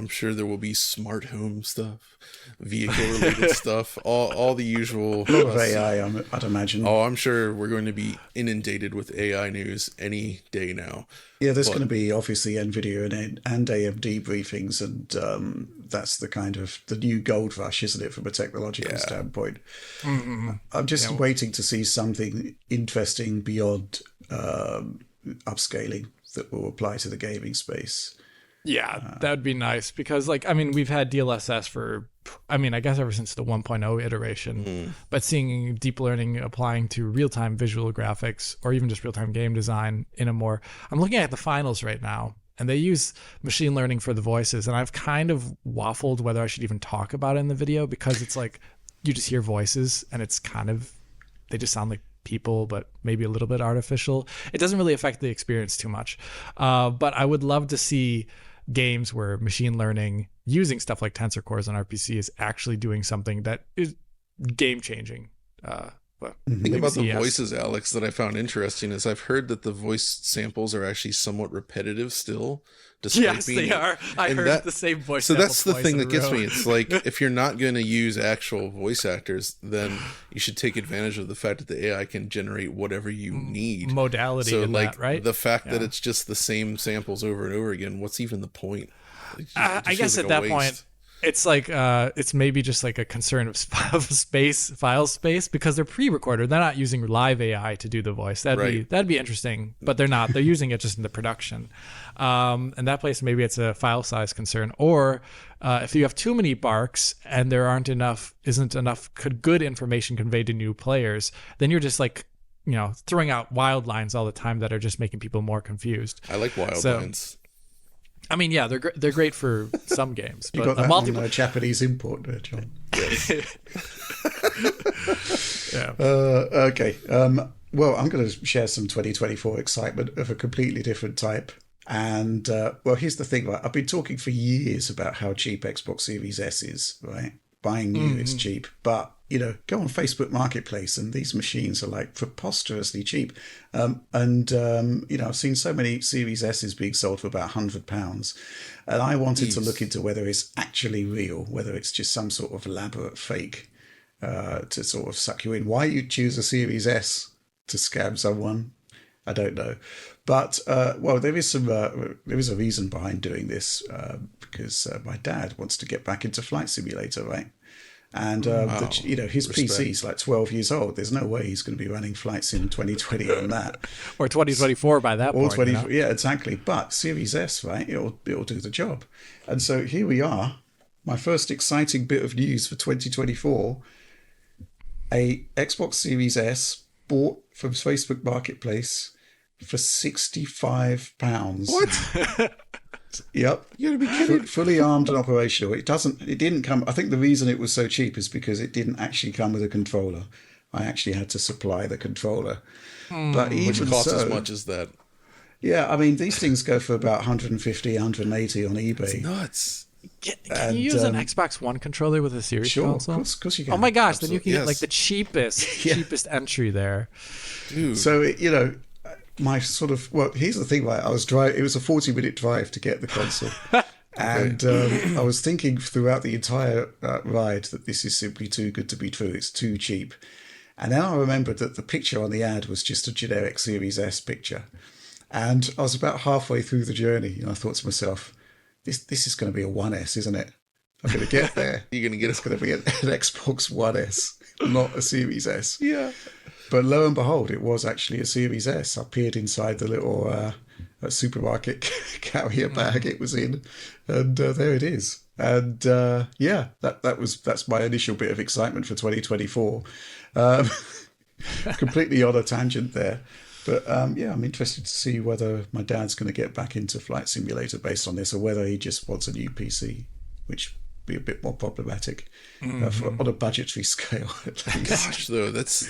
I'm sure there will be smart home stuff, vehicle related stuff, all the usual. A lot of AI, I'd imagine. Oh, I'm sure we're going to be inundated with AI news any day now. Yeah, there's going to be obviously NVIDIA and AMD briefings, and that's the kind of the new gold rush, isn't it, from a technological standpoint? Mm-hmm. I'm just waiting to see something interesting beyond upscaling that will apply to the gaming space. Yeah, that would be nice because, like, I mean, we've had DLSS for, I mean, I guess ever since the 1.0 iteration, but seeing deep learning applying to real-time visual graphics or even just real-time game design in a more, I'm looking at the finals right now, and they use machine learning for the voices, and I've kind of waffled whether I should even talk about it in the video because it's like you just hear voices and it's kind of, they just sound like people, but maybe a little bit artificial. It doesn't really affect the experience too much. But I would love to see games where machine learning using stuff like tensor cores on RPC is actually doing something that is game changing. The thing about the voices, Alex, that I found interesting is I've heard that the voice samples are actually somewhat repetitive still. Yes, they are. I heard the same voice. So that's the thing that gets me. It's like, if you're not going to use actual voice actors, then you should take advantage of the fact that the AI can generate whatever you need. Modality so in like that, right? The fact that it's just the same samples over and over again, what's even the point? I guess at that point, it's like it's maybe just like a concern of file space because they're pre-recorded. They're not using live AI to do the voice. That'd be interesting, but they're not. They're using it just in the production. And that place, maybe it's a file size concern, or if you have too many barks and there isn't enough good information conveyed to new players, then you're just like, throwing out wild lines all the time that are just making people more confused. I like wild lines. I mean, yeah, they're great for some games. You but got that on Japanese import there, John. Yeah. Okay. Well, I'm going to share some 2024 excitement of a completely different type. And, well, here's the thing, right? I've been talking for years about how cheap Xbox Series S is, right? Buying new is cheap. But, go on Facebook Marketplace and these machines are like preposterously cheap. I've seen so many Series S's being sold for about £100. And I wanted to look into whether it's actually real, whether it's just some sort of elaborate fake to sort of suck you in. Why you choose a Series S to scam someone, I don't know. But, well, there is a reason behind doing this because my dad wants to get back into Flight Simulator, right? And, his PC is like 12 years old. There's no way he's going to be running Flight Sim 2020 on that. Or 2024 by that point. Yeah, exactly. But Series S, right, it'll do the job. And so here we are. My first exciting bit of news for 2024. A Xbox Series S bought from Facebook Marketplace for £65. What? Yep. You're gonna be kidding. Fully armed and operational. It didn't come. I think the reason it was so cheap is because it didn't actually come with a controller. I actually had to supply the controller. But even Which costs as much as that. Yeah, I mean, these things go for about 150, 180 on eBay. It's nuts. Can you use an Xbox One controller with a Series console? Of course you can. Oh my gosh, then you can get like the cheapest entry there. Dude. So, my sort of, well, here's the thing, right? I was it was a 40-minute drive to get the console. And I was thinking throughout the entire ride that this is simply too good to be true. It's too cheap. And then I remembered that the picture on the ad was just a generic Series S picture. And I was about halfway through the journey, and I thought to myself, this is going to be a 1S, isn't it? I'm going to get there. You're going to get It's going to be an Xbox One S, not a Series S. Yeah. But lo and behold, it was actually a Series S. I peered inside the little supermarket carrier bag it was in, and there it is. And that's my initial bit of excitement for 2024. Completely on a tangent there. But I'm interested to see whether my dad's going to get back into Flight Simulator based on this, or whether he just wants a new PC, which would be a bit more problematic on a budgetary scale. At least. Gosh, though, that's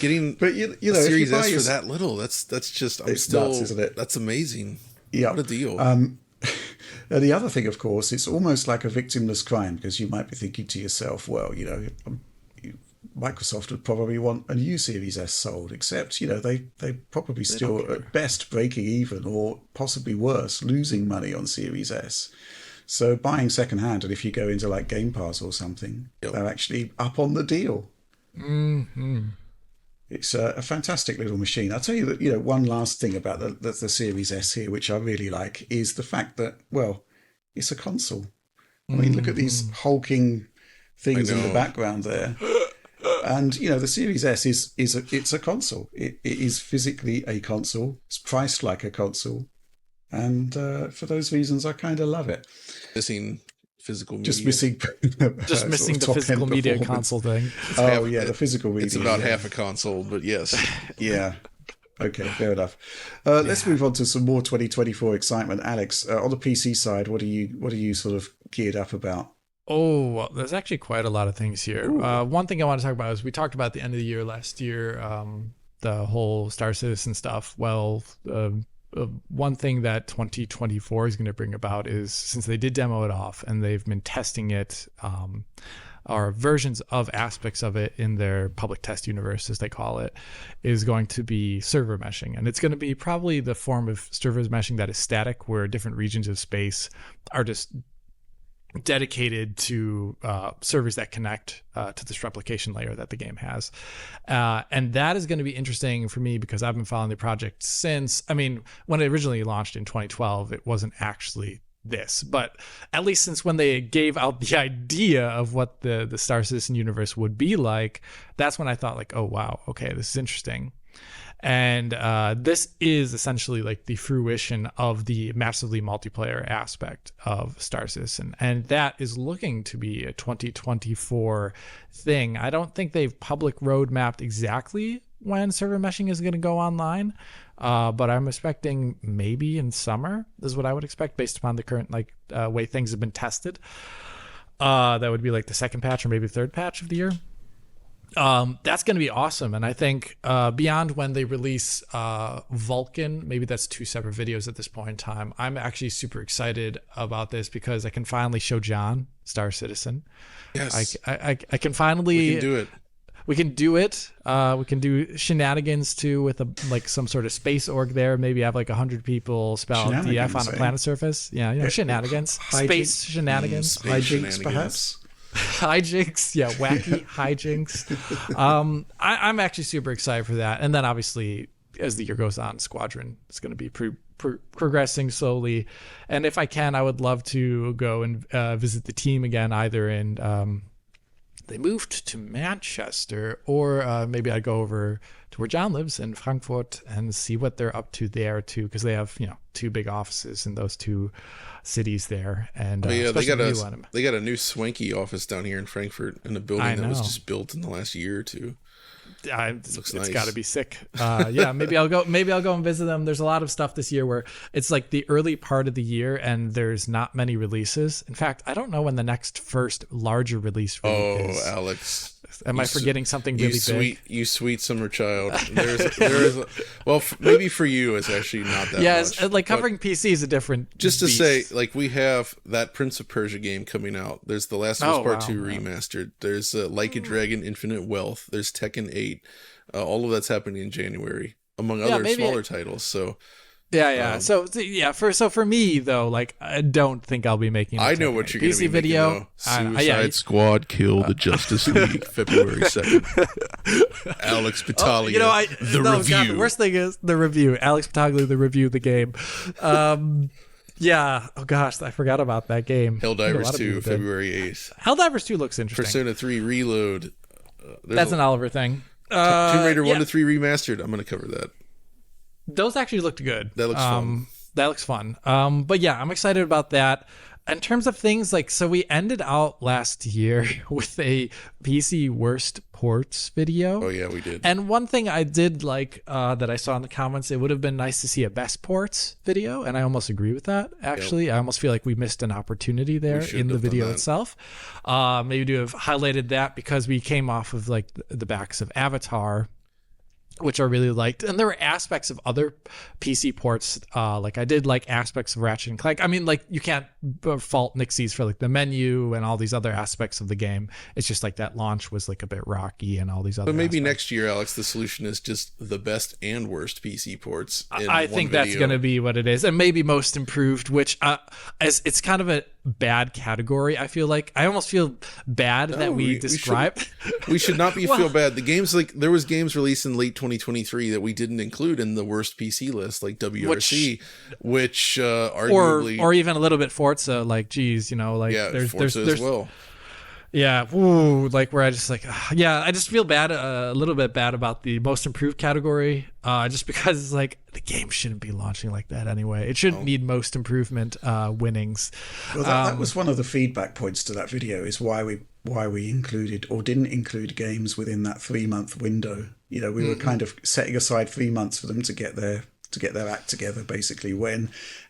getting. But Series S for that little. That's just. It's nuts, isn't it? That's amazing. Yeah, what a deal. And the other thing, of course, it's almost like a victimless crime, because you might be thinking to yourself, well, Microsoft would probably want a new Series S sold, except, they probably still, at best, breaking even, or possibly worse, losing money on Series S. So buying secondhand, and if you go into like Game Pass or something, they're actually up on the deal. It's a fantastic little machine. I'll tell you that, one last thing about the Series S here, which I really like, is the fact that, well, it's a console. I mean, look at these hulking things in the background there. And, the Series S it's a console. It is physically a console. It's priced like a console. And for those reasons, I kind of love it. Missing physical media. Just missing the physical media console thing. Oh, yeah, the physical media. It's about half a console, but yes. Yeah. Okay, fair enough. Let's move on to some more 2024 excitement. Alex, on the PC side, what are you sort of geared up about? Oh, well, there's actually quite a lot of things here. One thing I want to talk about is we talked about at the end of the year last year, the whole Star Citizen stuff. Well, one thing that 2024 is going to bring about is, since they did demo it off and they've been testing it, or versions of aspects of it in their public test universe, as they call it, is going to be server meshing. And it's going to be probably the form of server meshing that is static, where different regions of space are just dedicated to servers that connect to this replication layer that the game has. And that is going to be interesting for me because I've been following the project since, when it originally launched in 2012, it wasn't actually this, but at least since when they gave out the idea of what the Star Citizen universe would be like, that's when I thought like, oh, wow, okay, this is interesting. And this is essentially like the fruition of the massively multiplayer aspect of Star Citizen. And that is looking to be a 2024 thing. I don't think they've public roadmapped exactly when server meshing is going to go online. But I'm expecting maybe in summer is what I would expect based upon the current way things have been tested. That would be like the second patch or maybe third patch of the year. That's going to be awesome. And I think beyond when they release Vulcan, maybe that's two separate videos at this point in time, I'm actually super excited about this because I can finally show John Star Citizen. Yes. I can finally... We can do it. We can do it. We can do shenanigans too with some sort of space org there. Maybe have 100 people spell DF on a planet surface. Yeah, shenanigans. Space shenanigans. Hijinks, perhaps. Hijinks, yeah, wacky hijinks. I'm actually super excited for that. And then obviously, as the year goes on, Squadron is going to be progressing slowly. And if I can, I would love to go and visit the team again, either in... they moved to Manchester, or maybe I'd go over to where John lives in Frankfurt and see what they're up to there too, because they have two big offices in those two cities there. And they got a new swanky office down here in Frankfurt in a building that was just built in the last year or two. It's nice. Got to be sick. Yeah, maybe I'll go and visit them. There's a lot of stuff this year where it's like the early part of the year and there's not many releases. In fact, I don't know when the next first larger release really is. Oh, Alex. Am I forgetting something really big? You sweet summer child. Maybe for you it's actually not that much. Yeah, covering PC is a different Just beast. To say, we have that Prince of Persia game coming out. There's The Last of Us Part 2 remastered. There's Like a Dragon Infinite Wealth. There's Tekken 8. All of that's happening in January, among other smaller titles. So... Yeah. So for me though, I don't think I'll be making. I know what you're PC gonna be video. Making, Suicide Squad Kill the Justice League, February 2nd. Alex Battaglia, review. God, the worst thing is the review. Alex Battaglia, the review, the game. Yeah. Oh gosh, I forgot about that game. Helldivers 2, February 8th. Helldivers 2 looks interesting. Persona 3 Reload. That's an Oliver thing. Tomb Raider 1 to 3 remastered. I'm going to cover that. Those actually looked good. That looks fun. That looks fun. But yeah, I'm excited about that. In terms of things so we ended out last year with a PC worst ports video. Oh yeah, we did. And one thing I did that I saw in the comments, it would have been nice to see a best ports video, and I almost agree with that. Actually, I almost feel like we missed an opportunity there in the video itself. Maybe to have highlighted that because we came off of the backs of Avatar, which I really liked. And there were aspects of other PC ports. I did like aspects of Ratchet and Clank. You can't fault Nixies for the menu and all these other aspects of the game. It's just that launch was a bit rocky and all these other But maybe aspects. Next year, Alex, the solution is just the best and worst PC ports. I think that's going to be what it is. And maybe most improved, which it's kind of a bad category. I feel like I almost feel bad that we describe. We should not feel bad. The games, like there was games released in late 2023 that we didn't include in the worst PC list, like WRC, which arguably or even a little bit Forza. Like, geez, like there's as well. Yeah, like where I just I just feel bad, a little bit bad about the most improved category, just because like the game shouldn't be launching like that anyway. It shouldn't need most improvement winnings. Well, that was one of the feedback points to that video, is why we included or didn't include games within that 3-month window. We were kind of setting aside 3 months for them to get their act together, basically,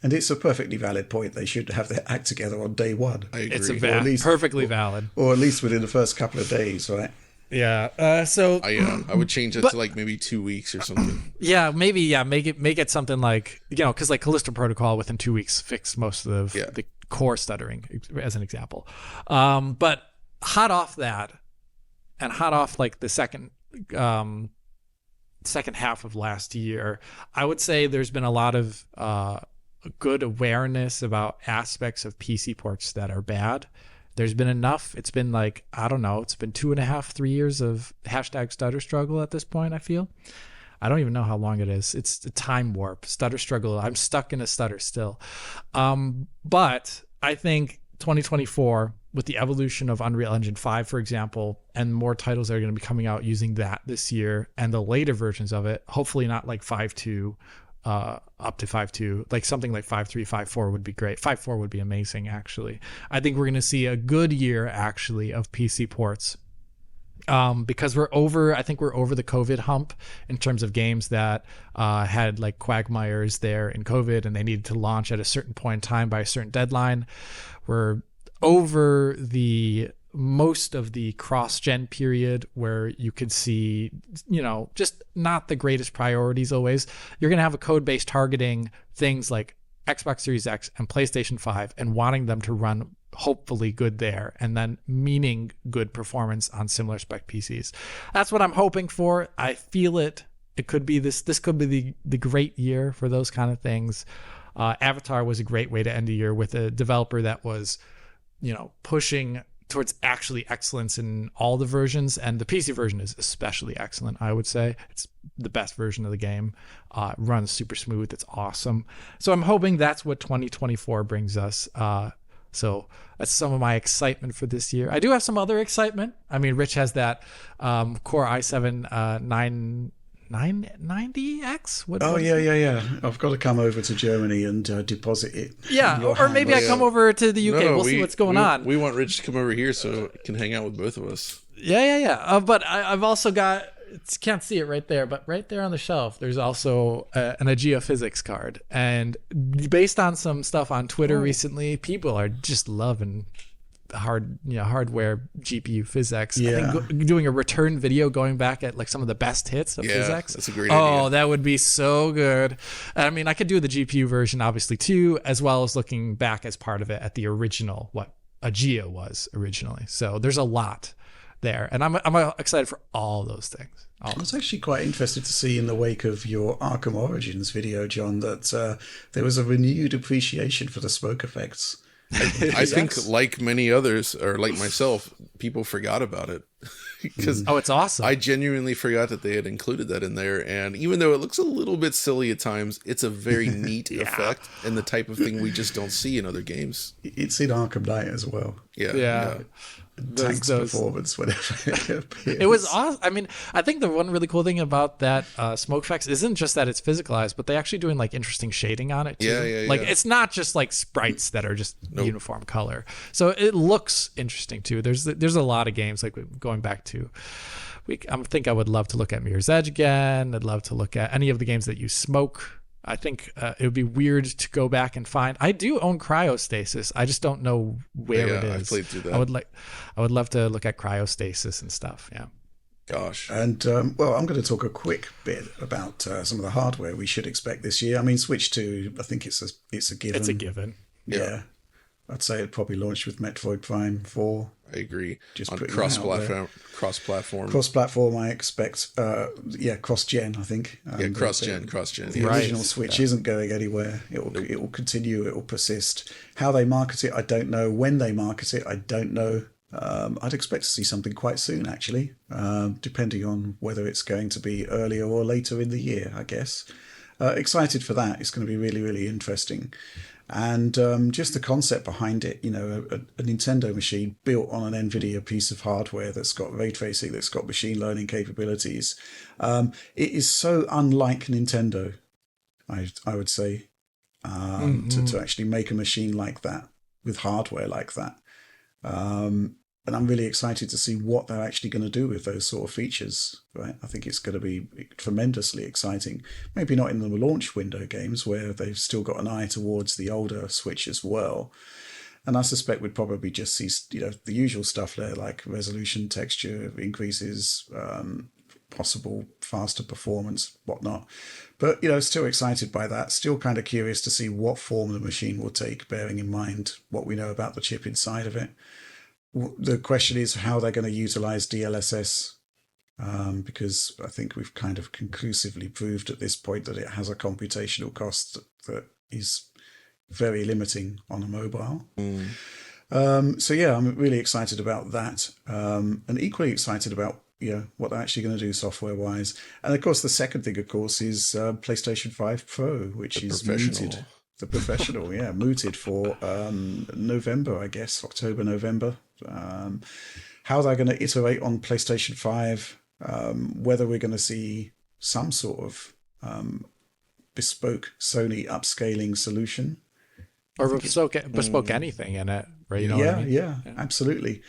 and it's a perfectly valid point. They should have their act together on day one. I agree. It's perfectly valid. Or at least within the first couple of days, right? Yeah. So I would change it to like maybe 2 weeks or something. Yeah, maybe. Yeah, make it something like, because like Callisto Protocol within 2 weeks fixed most of the core stuttering, as an example. But hot off that, and hot off like the second half of last year, I would say there's been a lot of good awareness about aspects of PC ports that are bad. There's been enough. It's been like, I don't know, it's been 2.5-3 years of #stutter struggle at this point, I feel. I don't even know how long it is. It's a time warp. Stutter struggle. I'm stuck in a stutter still. But I think 2024, with the evolution of Unreal Engine 5, for example, and more titles that are going to be coming out using that this year, and the later versions of it, hopefully not like 5.2 up to 5.2, like something like 5.3, 5.4 would be great. 5.4 would be amazing, actually. I think we're going to see a good year, actually, of PC ports. Because I think we're over the COVID hump in terms of games that had like quagmires there in COVID and they needed to launch at a certain point in time by a certain deadline. We're over the most of the cross-gen period where you could see, just not the greatest priorities always. You're going to have a code base targeting things like Xbox Series X and PlayStation 5 and wanting them to run hopefully good there, and then meaning good performance on similar spec PCs. That's what I'm hoping for. I feel it. It could be this could be the great year for those kind of things. Avatar was a great way to end the year with a developer that was, pushing towards actually excellence in all the versions, and the PC version is especially excellent. I would say it's the best version of the game. Runs super smooth. It's awesome. So I'm hoping that's what 2024 brings us. So that's some of my excitement for this year. I do have some other excitement. I mean, Rich has that Core i7 990X. Yeah. I've got to come over to Germany and deposit it. Yeah, or maybe I come over to the UK. We'll see what's going on. We want Rich to come over here so he can hang out with both of us. Yeah. But I've also got, can't see it right there, but right there on the shelf, there's also an Agea Physics card. And based on some stuff on Twitter recently, people are just loving hardware GPU physics. Yeah. I think doing a return video going back at like some of the best hits of physics. That's a great idea. Oh, that would be so good. I mean, I could do the GPU version obviously too, as well as looking back as part of it at the original, what Agea was originally. So there's a lot there, and I'm excited for all those things. I was actually quite interested to see in the wake of your Arkham Origins video, John, that there was a renewed appreciation for the smoke effects. I think, like many others, or like myself, people forgot about it. Because it's awesome. I genuinely forgot that they had included that in there, and even though it looks a little bit silly at times, it's a very neat effect and the type of thing we just don't see in other games. It's in Arkham Knight as well. Yeah. Tank's performance whenever it appears. It was awesome. I mean, I think the one really cool thing about that smoke effects isn't just that it's physicalized, but they're actually doing like interesting shading on it too. Yeah. Like it's not just like sprites that are just uniform color. So it looks interesting too. There's a lot of games like going back to. I think I would love to look at Mirror's Edge again. I'd love to look at any of the games that use smoke. I think it would be weird to go back and find. I do own Cryostasis. I just don't know where it is. I played through that. I would love to look at Cryostasis and stuff. Yeah. Gosh. And I'm going to talk a quick bit about some of the hardware we should expect this year. I mean, Switch 2, I think it's a given. It's a given. Yeah. I'd say it probably launched with Metroid Prime 4. I agree. Just on putting cross-platform. Cross-platform, I expect. Cross-gen, I think. Cross-gen. The original Switch isn't going anywhere. It will continue. It will persist. How they market it, I don't know. When they market it, I don't know. I'd expect to see something quite soon, actually, depending on whether it's going to be earlier or later in the year, I guess. Excited for that. It's going to be really, really interesting. And just the concept behind it, you know, a Nintendo machine built on an NVIDIA piece of hardware that's got ray tracing, that's got machine learning capabilities. It is so unlike Nintendo, I would say, to actually make a machine like that with hardware like that. And I'm really excited to see what they're actually going to do with those sort of features, right? I think it's going to be tremendously exciting. Maybe not in the launch window games where they've still got an eye towards the older Switch as well. And I suspect we'd probably just see, you know, the usual stuff there, like resolution, texture increases, possible faster performance, whatnot. But, you know, still excited by that. Still kind of curious to see what form the machine will take, bearing in mind what we know about the chip inside of it. The question is how they're going to utilize DLSS, because I think we've kind of conclusively proved at this point that it has a computational cost that is very limiting on a mobile. So yeah, I'm really excited about that, and equally excited about what they're actually going to do software-wise. And of course, the second thing, of course, is PlayStation 5 Pro, which is mooted. The professional, mooted for November, I guess, October, November. How they're going to iterate on PlayStation 5, whether we're going to see some sort of bespoke Sony upscaling solution. Or bespoke anything in it, right? You know what I mean? Yeah, absolutely.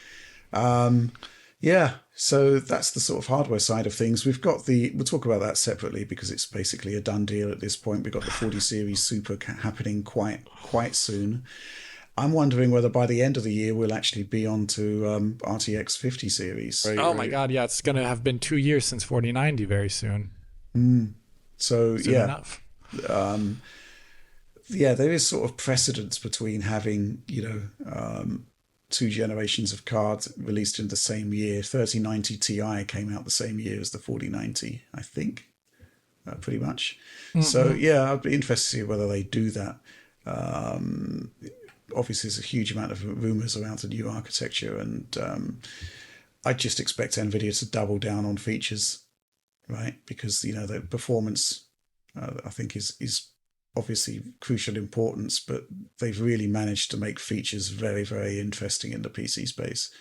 So that's the sort of hardware side of things. We'll talk about that separately because it's basically a done deal at this point. We've got the 40 Series Super happening quite soon. I'm wondering whether by the end of the year we'll actually be on to RTX 50 Series. Right. My God, yeah, it's going to have been 2 years since 4090 very soon. So soon enough. There is sort of precedence between having, two generations of cards released in the same year. 3090 Ti came out the same year as the 4090, I think, pretty much. So, I'd be interested to see whether they do that. Obviously, there's a huge amount of rumors around the new architecture, and I just expect NVIDIA to double down on features, right? Because, the performance, I think, is obviously crucial importance, but they've really managed to make features very, very interesting in the PC space.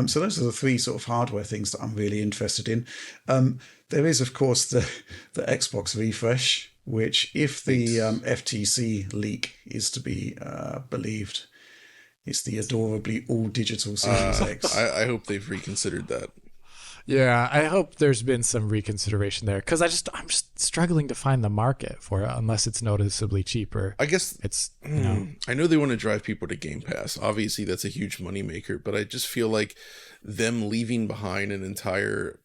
So those are the three sort of hardware things that I'm really interested in. There is, of course, the Xbox refresh, which, if the FTC leak is to be believed, it's the adorably all-digital Series X. I hope they've reconsidered that. Yeah, I hope there's been some reconsideration there, because I'm just struggling to find the market for it unless it's noticeably cheaper. I guess it's I know they want to drive people to Game Pass. Obviously, that's a huge moneymaker, but I just feel like them leaving behind an entire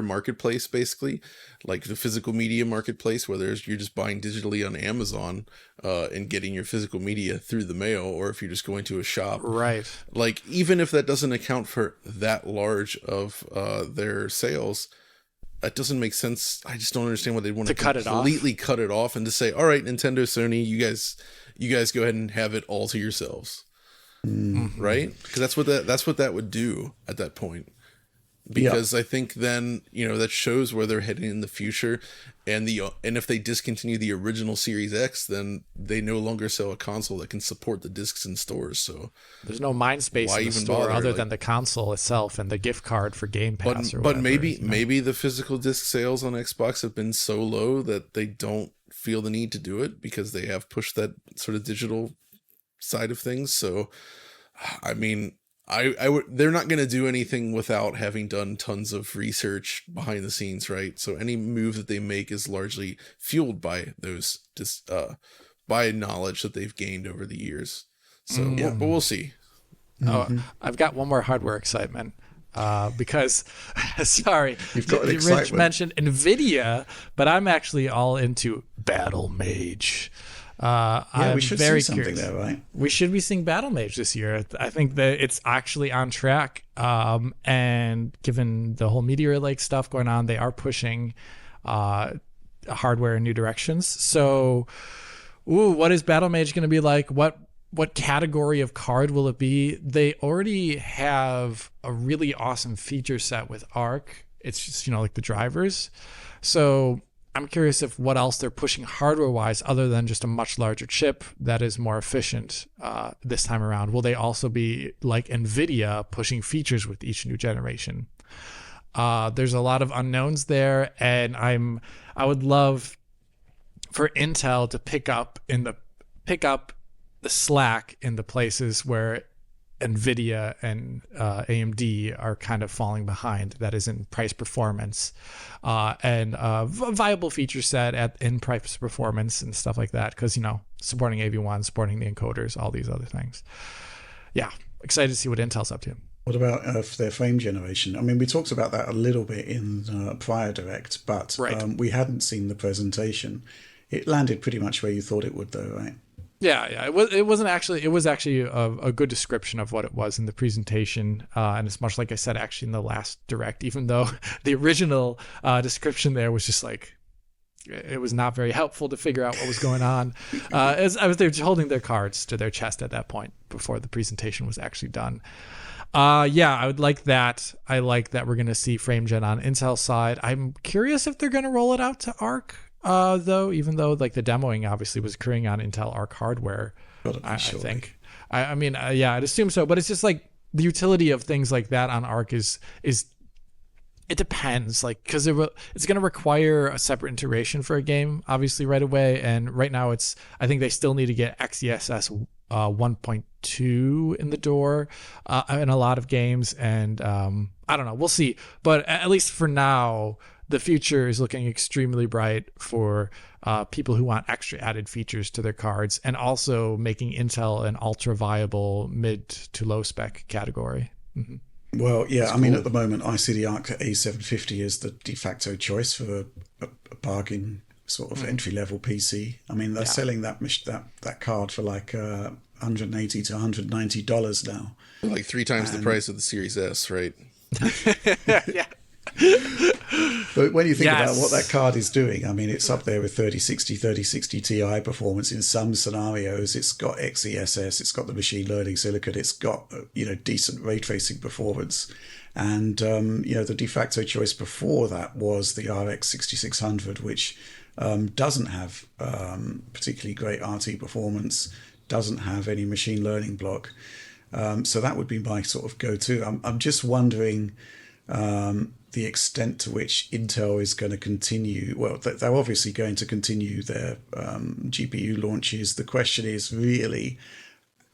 marketplace, basically, like the physical media marketplace, whether you're just buying digitally on Amazon and getting your physical media through the mail, or if you're just going to a shop, right? Like, even if that doesn't account for that large of their sales, that doesn't make sense. I just don't understand why they want to completely cut it off and to say, all right, Nintendo, Sony, you guys go ahead and have it all to yourselves, right? Because that's what that would do at that point. Because I think then, that shows where they're heading in the future, and if they discontinue the original Series X, then they no longer sell a console that can support the discs in stores. So there's no mind space in the store other than the console itself and the gift card for Game Pass. But maybe the physical disc sales on Xbox have been so low that they don't feel the need to do it because they have pushed that sort of digital side of things. So, I mean, they're not going to do anything without having done tons of research behind the scenes, right? So any move that they make is largely fueled by those by knowledge that they've gained over the years. So, but we'll see. I've got one more hardware excitement. Because, sorry, you've got Rich mentioned NVIDIA, but I'm actually all into Battle Mage. We should see something there, right? We should be seeing Battle Mage this year. I think that it's actually on track. And given the whole Meteor Lake stuff going on, they are pushing hardware in new directions. So, what is Battle Mage going to be like? What category of card will it be? They already have a really awesome feature set with Arc. It's just, like the drivers. So I'm curious if what else they're pushing hardware-wise other than just a much larger chip that is more efficient this time around. Will they also be like NVIDIA pushing features with each new generation? There's a lot of unknowns there, and I would love for Intel to pick up the slack in the places where NVIDIA and AMD are kind of falling behind. That is in price performance and a viable feature set in price performance and stuff like that. Because, supporting AV1, supporting the encoders, all these other things. Yeah, excited to see what Intel's up to. What about their frame generation? I mean, we talked about that a little bit in prior Direct, but we hadn't seen the presentation. It landed pretty much where you thought it would, though, right? Yeah. It was actually a good description of what it was in the presentation, and it's much like I said actually in the last Direct. Even though the original description there was just like it was not very helpful to figure out what was going on. They were holding their cards to their chest at that point before the presentation was actually done. I would like that. I like that we're going to see frame gen on Intel's side. I'm curious if they're going to roll it out to Arc. Though, even though like the demoing obviously was occurring on Intel Arc hardware, I think. I mean, I'd assume so. But it's just like the utility of things like that on Arc is it depends, like because it's going to require a separate integration for a game, obviously right away. And right now, I think they still need to get XeSS 1.2 in the door in a lot of games, and I don't know. We'll see. But at least for now, the future is looking extremely bright for people who want extra added features to their cards, and also making Intel an ultra viable mid to low spec category. Mm-hmm. Well, yeah, I mean, at the moment, I see the Arc A750 as the de facto choice for a bargain sort of entry-level PC. I mean, they're selling that card for like $180 to $190 now. Like 3 times the price of the Series S, right? Yeah. But when you think about what that card is doing, I mean, it's up there with 3060 Ti performance in some scenarios. It's got XeSS, it's got the machine learning silicon, it's got decent ray tracing performance, and the de facto choice before that was the RX 6600, which doesn't have particularly great RT performance, doesn't have any machine learning block. So that would be my sort of go-to. I'm just wondering the extent to which Intel is going to continue. Well, they're obviously going to continue their GPU launches. The question is really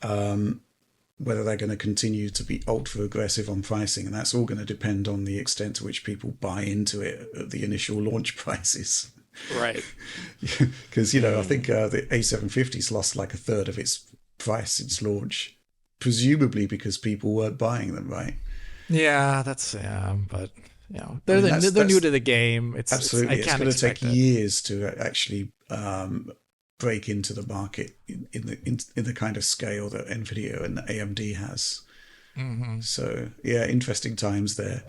whether they're going to continue to be ultra aggressive on pricing, and that's all going to depend on the extent to which people buy into it at the initial launch prices. Right. Because, I think the A750's lost like a third of its price since launch, presumably because people weren't buying them, right? Yeah, but they're new to the game. Absolutely, it's going to take years to actually break into the market in the kind of scale that NVIDIA and AMD has. Mm-hmm. So, yeah, interesting times there.